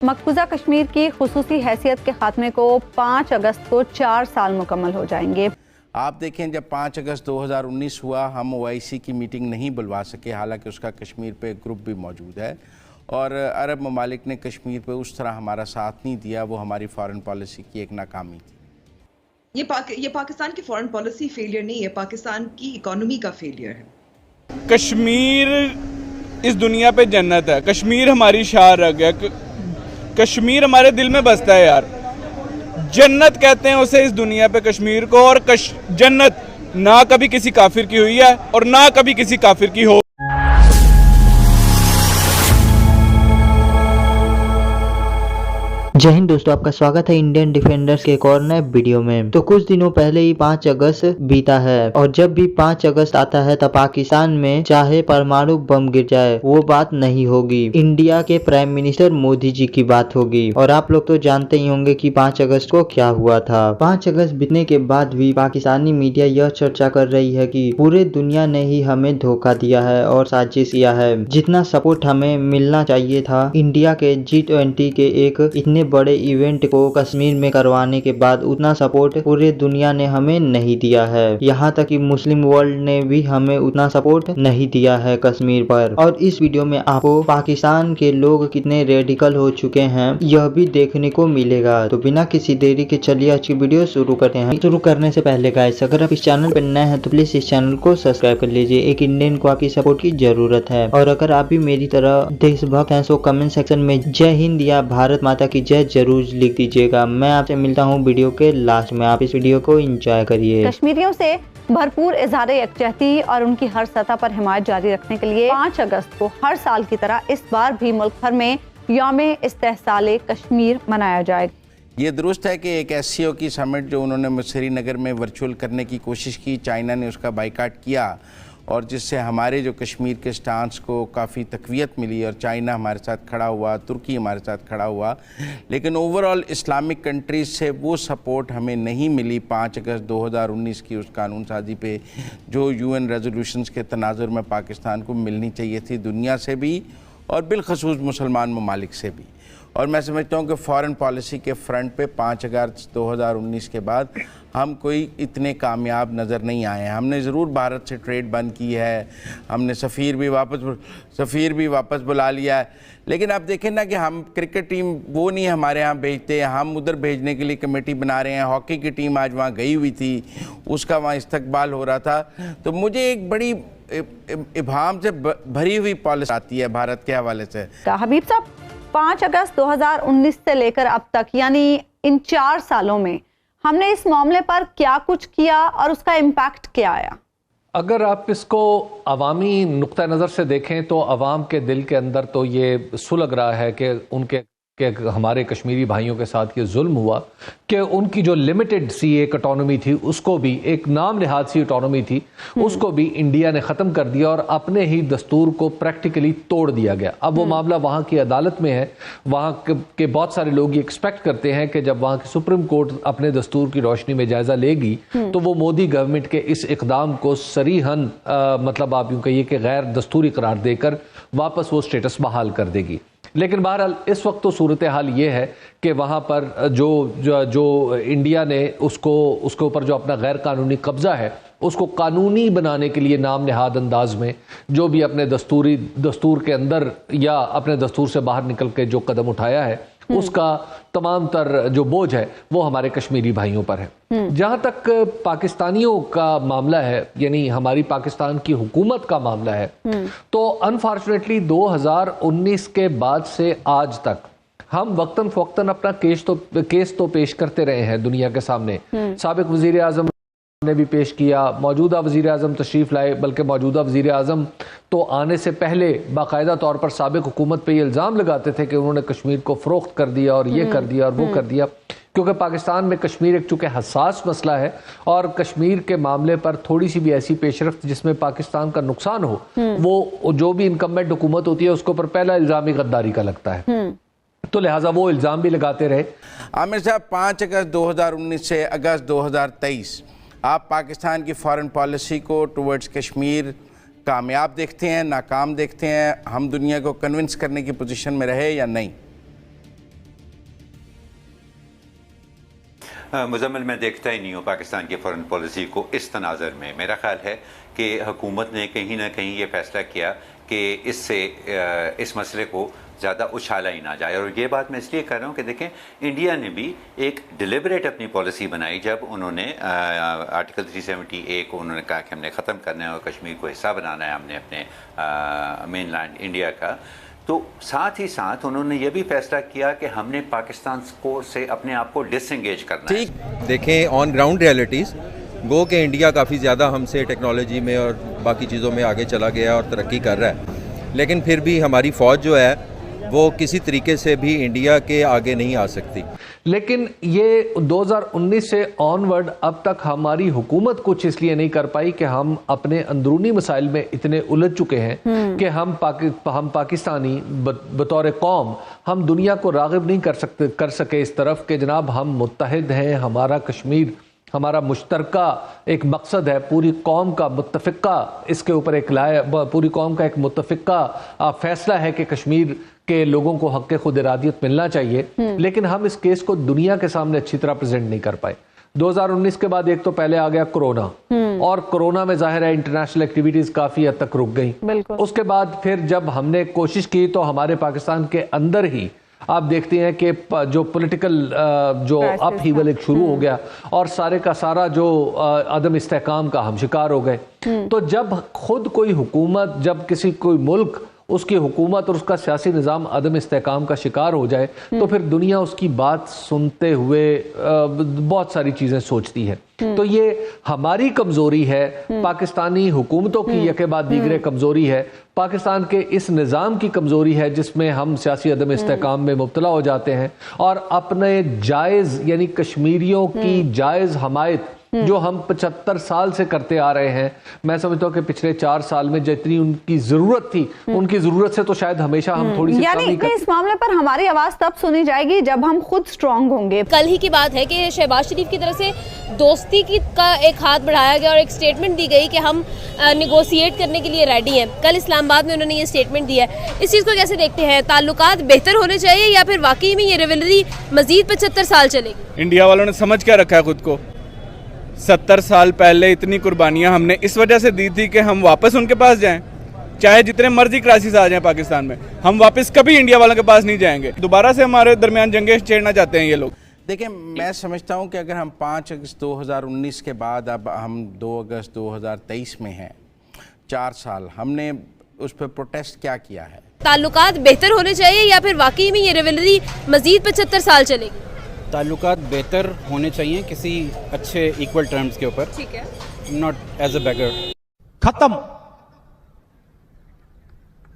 मकबूजा कश्मीर की खुसूसी हैसियत के खात्मे को 5 अगस्त को 4 साल मुकम्मल हो जाएंगे। आप देखें, जब 5 अगस्त 2019 हुआ, हम OIC की मीटिंग नहीं बुलवा सके, हालांकि उसका कश्मीर पे ग्रुप भी मौजूद है, और अरब ममालिक ने कश्मीर पे उस तरह हमारा साथ नहीं दिया। वो हमारी फॉरेन पॉलिसी की एक नाकामी थी। ये पाकिस्तान की फॉरेन पॉलिसी फेलियर नहीं है, पाकिस्तान की इकोनॉमी का फेलियर है। कश्मीर इस दुनिया पे जन्नत है, कश्मीर हमारी शाह रग है, कश्मीर हमारे दिल में बसता है यार। जन्नत कहते हैं उसे इस दुनिया पे कश्मीर को, और जन्नत ना कभी किसी काफिर की हुई है और ना कभी किसी काफिर की हो। जय हिंद दोस्तों, आपका स्वागत है इंडियन डिफेंडर्स के एक और नए वीडियो में। तो कुछ दिनों पहले ही 5 अगस्त बीता है, और जब भी 5 अगस्त आता है तब पाकिस्तान में चाहे परमाणु बम गिर जाए वो बात नहीं होगी, इंडिया के प्राइम मिनिस्टर मोदी जी की बात होगी। और आप लोग तो जानते ही होंगे कि 5 अगस्त को क्या हुआ था। 5 अगस्त बीतने के बाद भी पाकिस्तानी मीडिया यह चर्चा कर रही है कि पूरे दुनिया ने ही हमें धोखा दिया है और साजिश किया है। जितना सपोर्ट हमें मिलना चाहिए था इंडिया के G20 के एक इतने बड़े इवेंट को कश्मीर में करवाने के बाद, उतना सपोर्ट पूरे दुनिया ने हमें नहीं दिया है। यहाँ तक कि मुस्लिम वर्ल्ड ने भी हमें उतना सपोर्ट नहीं दिया है कश्मीर पर। और इस वीडियो में आपको पाकिस्तान के लोग कितने रेडिकल हो चुके हैं यह भी देखने को मिलेगा। तो बिना किसी देरी के चलिए आज की वीडियो शुरू करते हैं। शुरू करने से पहले गाइस, अगर आप इस चैनल पर नए हैं तो प्लीज इस चैनल को सब्सक्राइब कर लीजिए। एक इंडियन को आपकी सपोर्ट की जरूरत है। और अगर आप भी मेरी तरह देशभक्त हैं तो कमेंट सेक्शन में जय हिंद या भारत माता की जय जरूर लिख दीजिएगा। मैं आपसे मिलता हूं वीडियो के लास्ट में। आप इस वीडियो को एंजॉय करिए। कश्मीरियों से भरपूर इज़हार यकजहती और उनकी हर सतह पर हिमायत जारी रखने के लिए 5 अगस्त को हर साल की तरह इस बार भी मुल्क भर में यौम इस्तेहसाल कश्मीर मनाया जाएगा। ये दुरुस्त है कि एक SCO की समिट जो उन्होंने श्रीनगर में वर्चुअल करने की कोशिश की, चाइना ने उसका बाइकाट किया, और जिससे हमारे जो कश्मीर के स्टांस को काफ़ी तक़वियत मिली, और चाइना हमारे साथ खड़ा हुआ, तुर्की हमारे साथ खड़ा हुआ। लेकिन ओवरऑल इस्लामिक कंट्रीज़ से वो सपोर्ट हमें नहीं मिली 5 अगस्त 2019 की उस कानून साजी पे, जो UN रेजोल्यूशंस के तनाजुर में पाकिस्तान को मिलनी चाहिए थी, दुनिया से भी और बिलखसूस मुसलमान ममालिक से भी। और मैं समझता हूँ कि फ़ॉरेन पॉलिसी के फ्रंट पे 5 अगस्त 2019 के बाद हम कोई इतने कामयाब नज़र नहीं आए हैं। हमने ज़रूर भारत से ट्रेड बंद की है, हमने सफ़ीर भी वापस बुला लिया है, लेकिन आप देखें ना कि हम क्रिकेट टीम वो नहीं हमारे यहाँ भेजते, हम उधर भेजने के लिए कमेटी बना रहे हैं। हॉकी की टीम आज वहाँ गई हुई थी, उसका वहाँ इस्तकबाल हो रहा था। तो मुझे एक बड़ी इबाहम से भरी हुई पॉलिसी आती है भारत के हवाले से। हबीब साहब, 5 अगस्त 2019 से लेकर अब तक, यानी इन 4 सालों में हमने इस मामले पर क्या कुछ किया और उसका इम्पैक्ट क्या आया? अगर आप इसको अवामी नुक्ता नज़र से देखें तो अवाम के दिल के अंदर तो ये सुलग रहा है कि हमारे कश्मीरी भाइयों के साथ ये जुल्म हुआ कि उनकी जो लिमिटेड सी एक ऑटोनॉमी थी, उसको भी एक नाम निहाद सी ऑटोनॉमी थी, उसको भी इंडिया ने ख़त्म कर दिया और अपने ही दस्तूर को प्रैक्टिकली तोड़ दिया गया। अब वो मामला वहाँ की अदालत में है। वहाँ के बहुत सारे लोग ये एक्सपेक्ट करते हैं कि जब वहाँ की सुप्रीम कोर्ट अपने दस्तूर की रोशनी में जायज़ा लेगी तो वो मोदी गवर्नमेंट के इस इकदाम को सरीहन मतलब आप यूँ कहिए कि गैर दस्तूरी करार देकर वापस वो स्टेटस बहाल कर देगी। लेकिन बहरहाल इस वक्त तो सूरत हाल ये है कि वहाँ पर जो इंडिया ने उसके ऊपर जो अपना गैर कानूनी कब्ज़ा है उसको कानूनी बनाने के लिए नाम निहाद अंदाज में जो भी अपने दस्तूर के अंदर या अपने दस्तूर से बाहर निकल के जो कदम उठाया है, उसका तमाम तर जो बोझ है वो हमारे कश्मीरी भाइयों पर है। जहाँ तक पाकिस्तानियों का मामला है, यानी हमारी पाकिस्तान की हुकूमत का मामला है, तो अनफॉर्चुनेटली 2019 के बाद से आज तक हम वक्तन फ़ौक्तन अपना केस तो पेश करते रहे हैं दुनिया के सामने। साबिक वज़ीर आज़म ने भी पेश किया, मौजूदा वज़ीर आज़म तशरीफ़ लाए, बल्कि मौजूदा वज़ीर आज़म तो आने से पहले बाकायदा तौर पर साबिक हुकूमत पे ये इल्ज़ाम लगाते थे कि उन्होंने कश्मीर को फ़रोख्त कर दिया और ये कर दिया और वो कर दिया, क्योंकि पाकिस्तान में कश्मीर एक चूँकि हसास मसला है और कश्मीर के मामले पर थोड़ी सी भी ऐसी पेशरफ्त जिसमें पाकिस्तान का नुकसान हो, वो जो भी इनकम्बेंट हुकूमत होती है उसके ऊपर पहला इल्ज़ाम ही गद्दारी का लगता है। तो लिहाजा वो इल्ज़ाम भी लगाते रहे। आमिर साहब, 5 अगस्त 2019 से अगस्त 2023 आप पाकिस्तान की फ़ॉरेन पॉलिसी को टुवर्ड्स कश्मीर कामयाब देखते हैं, नाकाम देखते हैं? हम दुनिया को कन्विंस करने की पोजीशन में रहे या नहीं? मुजम्मिल, मैं देखता ही नहीं हूँ पाकिस्तान की फ़ॉरेन पॉलिसी को इस तनाज़र में। मेरा ख्याल है कि हुकूमत ने कहीं ना कहीं ये फ़ैसला किया कि इससे इस मसले को ज़्यादा उछाला ही ना जाए। और ये बात मैं इसलिए कर रहा हूँ कि देखें, इंडिया ने भी एक डिलिबरेट अपनी पॉलिसी बनाई जब उन्होंने आर्टिकल 370A को उन्होंने कहा कि हमने ख़त्म करना है और कश्मीर को हिस्सा बनाना है हमने अपने मेनलैंड इंडिया का। तो साथ ही साथ उन्होंने ये भी फैसला किया कि हमने पाकिस्तान को से अपने आप को डिसएंगेज करना है। ठीक देखें, ऑन ग्राउंड रियलिटीज़ गो के इंडिया काफ़ी ज़्यादा हमसे टेक्नोलॉजी में और बाकी चीज़ों में आगे चला गया और तरक्की कर रहा है, लेकिन फिर भी हमारी फ़ौज जो है वो किसी तरीके से भी इंडिया के आगे नहीं आ सकती। लेकिन ये 2019 से ऑनवर्ड अब तक हमारी हुकूमत कुछ इसलिए नहीं कर पाई कि हम अपने अंदरूनी मसाइल में इतने उलझ चुके हैं कि हम पाकिस्तानी बतौर कौम हम दुनिया को राग़िब नहीं कर सके इस तरफ कि जनाब हम मुत्तहिद हैं, हमारा कश्मीर हमारा मुश्तरका एक मकसद है, पूरी कौम का मुत्तफ़िका इसके ऊपर एक पूरी कौम का एक मुत्तफ़िका फैसला है कि कश्मीर के लोगों को हक़ खुद इरादियत मिलना चाहिए। लेकिन हम इस केस को दुनिया के सामने अच्छी तरह प्रेजेंट नहीं कर पाए। 2019 के बाद एक तो पहले आ गया कोरोना, और कोरोना में जाहिर है इंटरनेशनल एक्टिविटीज काफी हद तक रुक गई। उसके बाद फिर जब हमने कोशिश की तो हमारे पाकिस्तान के अंदर ही आप देखते हैं कि जो पॉलिटिकल जो अपहीवल एक शुरू हो गया और सारे का सारा जो अदम इस्तेहकाम का हम शिकार हो गए। तो जब खुद कोई हुकूमत, जब किसी कोई मुल्क उसकी हुकूमत और उसका सियासी निज़ाम अदम इस्तेहकाम का शिकार हो जाए तो फिर दुनिया उसकी बात सुनते हुए बहुत सारी चीज़ें सोचती है। तो ये हमारी कमज़ोरी है, पाकिस्तानी हुकूमतों की यके बाद दीगरे कमज़ोरी है, पाकिस्तान के इस निज़ाम की कमज़ोरी है जिसमें हम सियासी अदम इस्तेहकाम में मुब्तला हो जाते हैं और अपने जायज़ यानी कश्मीरियों की जायज़ हमायत जो हम 75 साल से करते आ रहे हैं, मैं समझता हूँ कि पिछले 4 साल में जितनी उनकी जरूरत थी उनकी जरूरत से तो शायद हमेशा हम थोड़ी सी यानी इस मामले पर हमारी आवाज तब सुनी जाएगी जब हम खुद स्ट्रांग होंगे। कल ही की बात है कि शहबाज शरीफ की तरफ से दोस्ती का एक हाथ बढ़ाया गया और एक स्टेटमेंट दी गई कि हम निगोशिएट करने के लिए रेडी हैं। कल इस्लामाबाद में उन्होंने ये स्टेटमेंट दिया है। इस चीज़ को कैसे देखते हैं? ताल्लुकात बेहतर होने चाहिए या फिर वाकई में ये रिवलरी मजीद 75 साल चलेगी? इंडिया वालों ने समझ क्या रखा है खुद को? 70 साल पहले इतनी कुर्बानियां हमने इस वजह से दी थी कि हम वापस उनके पास जाएं, चाहे जितने मर्जी क्राइसिस आ जाएं पाकिस्तान में, हम वापस कभी इंडिया वालों के पास नहीं जाएंगे। दोबारा से हमारे दरमियान जंगें छेड़ना चाहते हैं ये लोग। देखिए, मैं समझता हूं कि अगर हम 5 अगस्त 2019 के बाद अब हम 2 अगस्त 2023 में हैं, 4 साल हमने उस पर प्रोटेस्ट क्या किया है? ताल्लुकात बेहतर होने चाहिए या फिर वाकई में ये रिवलरी मजीद 75 साल चलेगी? ताल्लुकात बेहतर होने चाहिए किसी अच्छे इक्वल टर्म्स के ऊपर, ठीक है, नॉट एज अ बेगर। खत्म,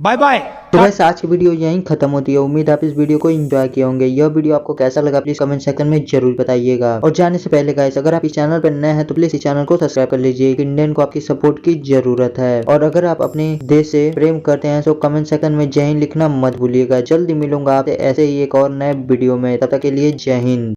बाय बाय। तो बस आज की वीडियो यहीं खत्म होती है। उम्मीद है आप इस वीडियो को एंजॉय किए होंगे। यह वीडियो आपको कैसा लगा प्लीज कमेंट सेक्शन में जरूर बताइएगा। और जाने से पहले गाइस, अगर आप इस चैनल पर नए हैं तो प्लीज इस चैनल को सब्सक्राइब कर लीजिए। इंडियन को आपकी सपोर्ट की जरूरत है। और अगर आप अपने देश से प्रेम करते हैं तो कमेंट सेक्शन में जय हिंद लिखना मत भूलिएगा। जल्दी मिलूंगा आपसे ऐसे ही एक और नए वीडियो में। तब तक के लिए जय हिंद।